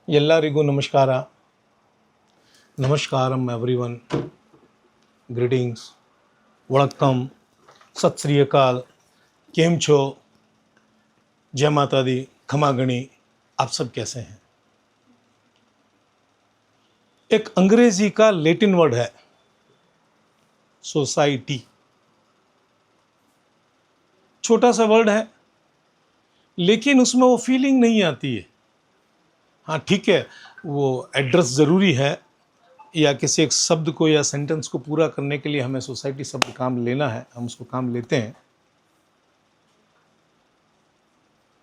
ಎಲ್ಲರಿಗೂ ನಮಸ್ಕಾರ. ನಮಸ್ಕಾರಂ ಎವ್ರಿवन. ग्रीटिंग्स, वणक्कम, सत श्री अकाल, केम छो, जय माता दी, खमा गणी. आप सब कैसे हैं? एक अंग्रेजी का लैटिन वर्ड है सोसाइटी. छोटा सा वर्ड है लेकिन उसमें वो फीलिंग नहीं आती है. हाँ ठीक है, वो एड्रेस ज़रूरी है या किसी एक शब्द को या सेंटेंस को पूरा करने के लिए हमें सोसाइटी शब्द काम लेना है, हम उसको काम लेते हैं.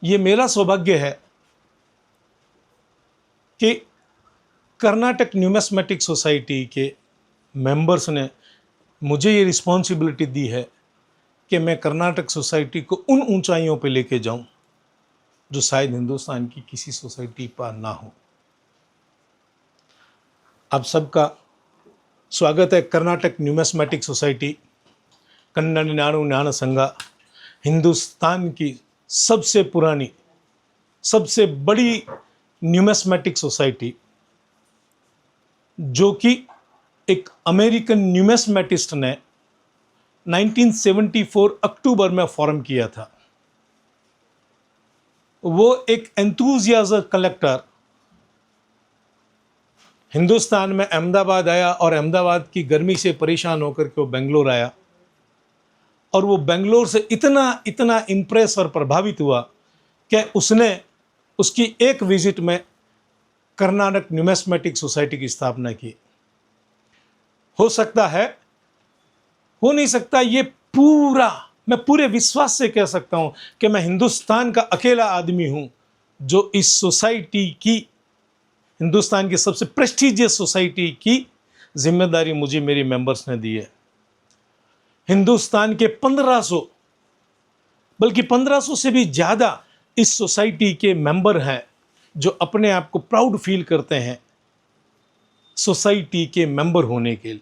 ये मेरा सौभाग्य है कि कर्नाटक न्यूमिस्मेटिक सोसाइटी के मेंबर्स ने मुझे ये रिस्पॉन्सिबिलिटी दी है कि मैं कर्नाटक सोसाइटी को उन ऊंचाइयों पे लेके जाऊं जो शायद हिंदुस्तान की किसी सोसाइटी पर ना हो. आप सबका स्वागत है कर्नाटक न्यूमिस्मेटिक सोसाइटी, कन्नड़ नाडु ज्ञान संघ, हिंदुस्तान की सबसे पुरानी, सबसे बड़ी न्यूमिस्मेटिक सोसाइटी, जो कि एक अमेरिकन न्यूमिस्मेटिस्ट ने 1974 अक्टूबर में फॉर्म किया था. वो एक एंथुसियाज्म कलेक्टर हिंदुस्तान में अहमदाबाद आया और अहमदाबाद की गर्मी से परेशान होकर के वो बेंगलोर आया और वो बेंगलोर से इतना इम्प्रेस और प्रभावित हुआ कि उसने उसकी एक विजिट में कर्नाटक न्यूमिस्मेटिक सोसाइटी की स्थापना की. हो सकता है, हो नहीं सकता, ये पूरा मैं पूरे विश्वास से कह सकता हूं कि मैं हिंदुस्तान का अकेला आदमी हूं जो इस सोसाइटी की, हिंदुस्तान की सबसे प्रेस्टिजियस सोसाइटी की जिम्मेदारी मुझे मेरे मेंबर्स ने दी है. हिंदुस्तान के 1500, बल्कि 1500 से भी ज़्यादा इस सोसाइटी के मेंबर हैं जो अपने आप को प्राउड फील करते हैं सोसाइटी के मेंबर होने के लिए.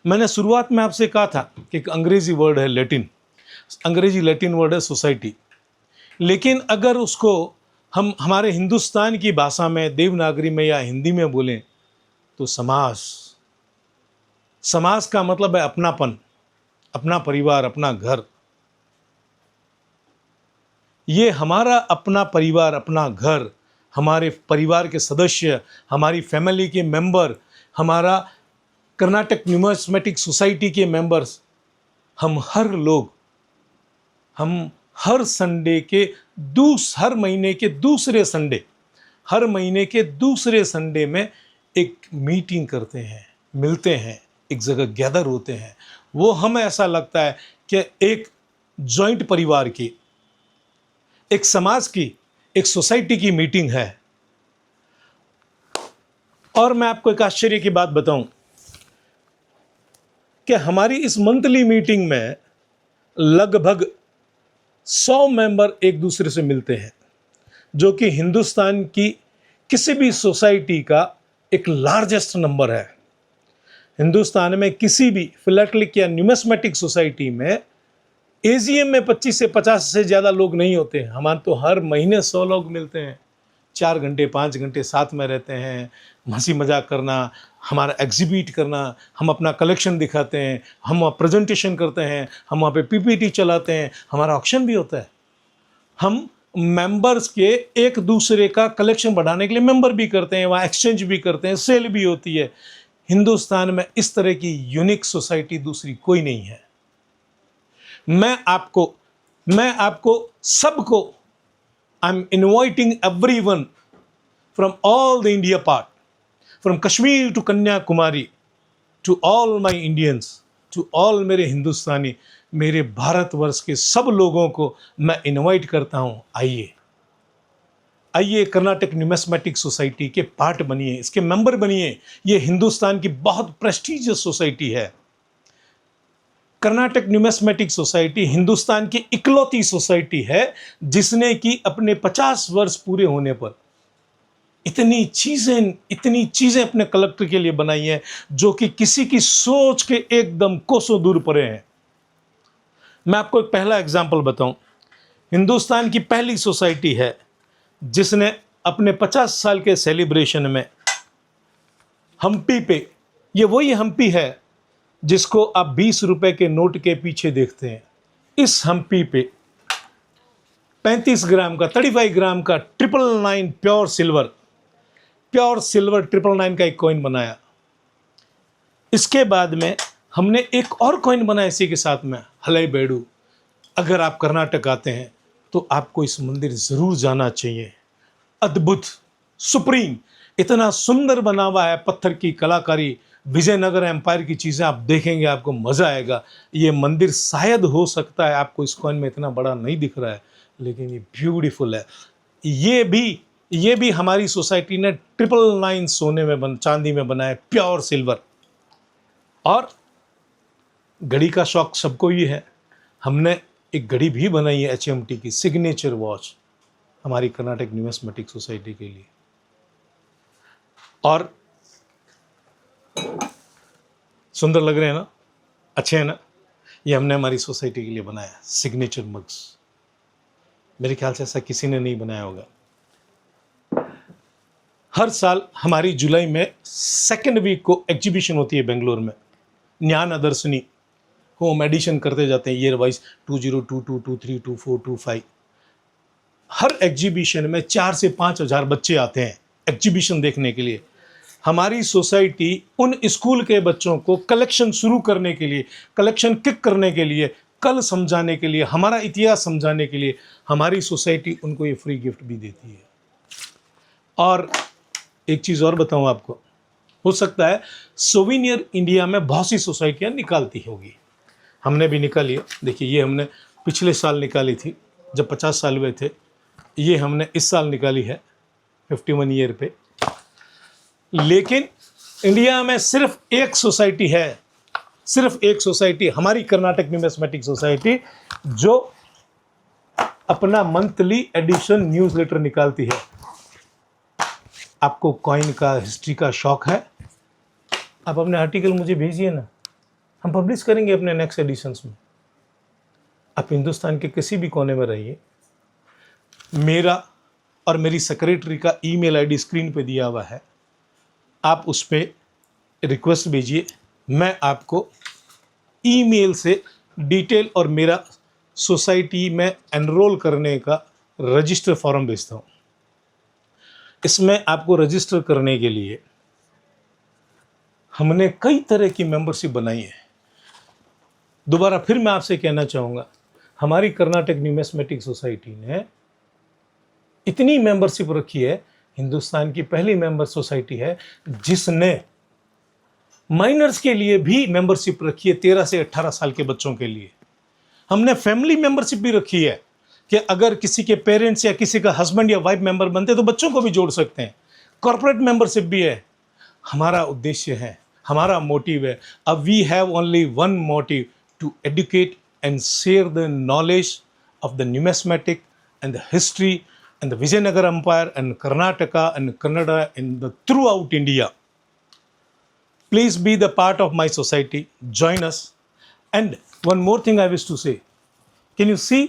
मैंने शुरुआत में आपसे कहा था कि एक अंग्रेजी वर्ड है लैटिन, अंग्रेजी लैटिन वर्ड है सोसाइटी. लेकिन अगर उसको हम हमारे हिंदुस्तान की भाषा में, देवनागरी में या हिंदी में बोलें तो समाज का मतलब है अपनापन, अपना परिवार, अपना घर. ये हमारा अपना परिवार, अपना घर, हमारे परिवार के सदस्य, हमारी फैमिली के मेंबर, हमारा कर्नाटक न्यूमिस्मेटिक सोसाइटी के मेंबर्स, हम हर लोग, हम हर संडे के हर महीने के दूसरे संडे में एक मीटिंग करते हैं, मिलते हैं, एक जगह गैदर होते हैं. वो हमें ऐसा लगता है कि एक जॉइंट परिवार की, एक समाज की, एक सोसाइटी की मीटिंग है. और मैं आपको एक आश्चर्य की बात बताऊं कि हमारी इस मंथली मीटिंग में लगभग 100 मेंबर एक दूसरे से मिलते हैं, जो कि हिंदुस्तान की किसी भी सोसाइटी का एक लार्जेस्ट नंबर है. हिंदुस्तान में किसी भी फिलैटेलिक या न्यूमिस्मेटिक सोसाइटी में एजीएम में 25 से 50 से ज़्यादा लोग नहीं होते. हमारे तो हर महीने 100 लोग मिलते हैं, 4 घंटे 5 घंटे साथ में रहते हैं, हंसी मजाक करना, हमारा एग्जिबिट करना, हम अपना कलेक्शन दिखाते हैं, हम वहाँ प्रेजेंटेशन करते हैं, हम वहाँ पे पीपीटी चलाते हैं, हमारा ऑक्शन भी होता है. हम मेंबर्स के एक दूसरे का कलेक्शन बढ़ाने के लिए मेंबर भी करते हैं, वहाँ एक्सचेंज भी करते हैं, सेल भी होती है. हिंदुस्तान में इस तरह की यूनिक सोसाइटी दूसरी कोई नहीं है. मैं आपको सबको, I am inviting everyone from all the India part, from Kashmir to Kanyakumari, to all my Indians, to all मेरे हिंदुस्तानी, मेरे भारतवर्ष के सब लोगों को मैं इनवाइट करता हूँ. आइए कर्नाटक न्यूमिस्मेटिक सोसाइटी के पार्ट बनिए, इसके मेंबर बनिए. ये हिंदुस्तान की बहुत प्रेस्टिजियस सोसाइटी है. कर्नाटक न्यूमिस्मेटिक सोसाइटी हिंदुस्तान की इकलौती सोसाइटी है जिसने कि अपने 50 वर्ष पूरे होने पर इतनी चीज़ें अपने कलेक्टर के लिए बनाई हैं जो कि किसी की सोच के एकदम कोसों दूर परे हैं. मैं आपको एक पहला एग्जाम्पल बताऊं. हिंदुस्तान की पहली सोसाइटी है जिसने अपने 50 साल के सेलिब्रेशन में हम्पी पे, ये वही हम्पी है जिसको आप 20 रुपए के नोट के पीछे देखते हैं, इस हम्पी पे 35 ग्राम का 35 ग्राम का 999 प्योर सिल्वर 999 का एक कॉइन बनाया। इसके बाद में हमने एक और कॉइन बनाया इसी के साथ में, हलेबीडु। अगर आप कर्नाटक आते हैं तो आपको इस मंदिर ज़रूर जाना चाहिए। अद्भुत, सुप्रीम, इतना सुंदर बना हुआ है, पत्थर की कलाकारी, विजयनगर एम्पायर की चीज़ें आप देखेंगे, आपको मज़ा आएगा। ये मंदिर शायद हो सकता है आपको इस कॉइन में इतना बड़ा नहीं दिख रहा है, लेकिन ये ब्यूटीफुल है। ये भी हमारी सोसाइटी ने 999 सोने में चांदी में बनाया, प्योर सिल्वर। और घड़ी का शौक सबको ही है, हमने एक घड़ी भी बनाई है HMT की, सिग्नेचर वॉच, हमारी कर्नाटक न्यूमिस्मेटिक सोसाइटी के लिए। और सुंदर लग रहे हैं ना, अच्छे हैं ना, ये हमने हमारी सोसाइटी के लिए बनाया, सिग्नेचर मग्स। मेरे ख्याल से ऐसा किसी ने नहीं बनाया होगा। हर साल हमारी जुलाई में 2nd वीक को एग्जीबिशन होती है बेंगलोर में, ज्ञान अदर्शनी। होम एडिशन करते जाते हैं ईयर वाइज, 2022, 23, 24, 25। हर एग्जीबिशन में 4 से 5 हज़ार बच्चे आते हैं एग्जीबिशन देखने के लिए। हमारी सोसाइटी उन स्कूल के बच्चों को कलेक्शन शुरू करने के लिए, कलेक्शन किक करने के लिए, कल समझाने के लिए, हमारा इतिहास समझाने के लिए, हमारी सोसाइटी उनको ये फ्री गिफ्ट भी देती है। और एक चीज़ और बताऊं आपको, हो सकता है सोविनियर इंडिया में बहुत सी सोसाइटियां निकालती होगी, हमने भी निकाली है। देखिए, ये हमने पिछले साल निकाली थी जब 50 साल हुए थे, ये हमने इस साल निकाली है 51 ईयर पे। लेकिन इंडिया में सिर्फ एक सोसाइटी है, सिर्फ एक सोसाइटी, हमारी कर्नाटक न्यूमिस्मेटिक सोसाइटी, जो अपना मंथली एडिशन न्यूज़लेटर निकालती है। आपको कॉइन का, हिस्ट्री का शौक है, आप अपने आर्टिकल मुझे भेजिए ना, हम पब्लिश करेंगे अपने नेक्स्ट एडिशंस में। आप हिंदुस्तान के किसी भी कोने में रहिए, मेरा और मेरी सेक्रेटरी का ईमेल आईडी स्क्रीन पे दिया हुआ है, आप उस पर रिक्वेस्ट भेजिए, मैं आपको ईमेल से डिटेल और मेरा सोसाइटी में एनरोल करने का रजिस्टर फॉर्म भेजता हूँ। इसमें आपको रजिस्टर करने के लिए हमने कई तरह की मेंबरशिप बनाई है। दोबारा फिर मैं आपसे कहना चाहूँगा, हमारी कर्नाटक न्यूमिस्मेटिक सोसाइटी ने इतनी मेंबरशिप रखी है, हिंदुस्तान की पहली मेंबर सोसाइटी है जिसने माइनर्स के लिए भी मेंबरशिप रखी है, 13 से 18 साल के बच्चों के लिए। हमने फैमिली मेंबरशिप भी रखी है कि अगर किसी के पेरेंट्स या किसी का हस्बैंड या वाइफ मेंबर बनते तो बच्चों को भी जोड़ सकते हैं। कॉर्पोरेट मेंबरशिप भी है। हमारा उद्देश्य है, हमारा मोटिव है, अब we have only one motive, to educate and share the knowledge of the numismatic and the history and the Vijayanagar Empire and Karnataka and Kannada and throughout India. Please be the part of my society. Join us. And one more thing I wish to say. Can you see?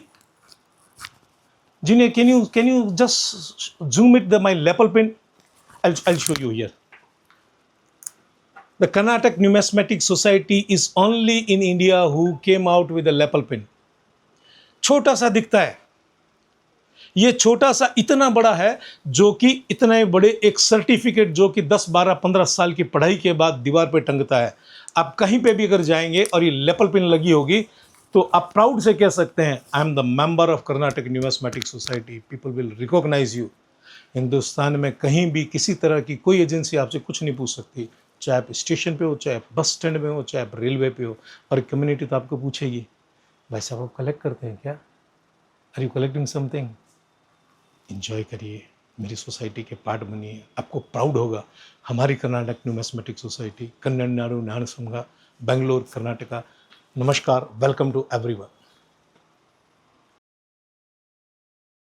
Junior, can you just zoom it my lapel pin? I'll show you here. The Karnataka Numismatic Society is only in India who came out with a lapel pin. छोटा सा दिखता है, ये छोटा सा इतना बड़ा है जो कि इतने बड़े एक सर्टिफिकेट जो कि 10, 12, 15 साल की पढ़ाई के बाद दीवार पे टंगता है। आप कहीं पे भी अगर जाएंगे और ये लेपल पिन लगी होगी तो आप प्राउड से कह सकते हैं, I am the member of Karnataka numismatic society, people will recognise you. Hindustan में कहीं भी किसी तरह की कोई एजेंसी आपसे कुछ नहीं पूछ सकती, चाहे आप स्टेशन पे हो, चाहे आप बस स्टैंड में हो, चाहे आप रेलवे पे हो। और कम्युनिटी तो आपको पूछेगी, भाई साहब आप कलेक्ट करते हैं क्या, are you collecting something? Enjoy करिए, मेरी सोसाइटी के पार्ट बनिए, आपको प्राउड होगा। हमारी कर्नाटक न्यूमिस्मेटिक सोसाइटी, कन्नड़ नाडु न्यान संघ, बेंगलोर, कर्नाटका। नमस्कार, वेलकम टू एवरीवन।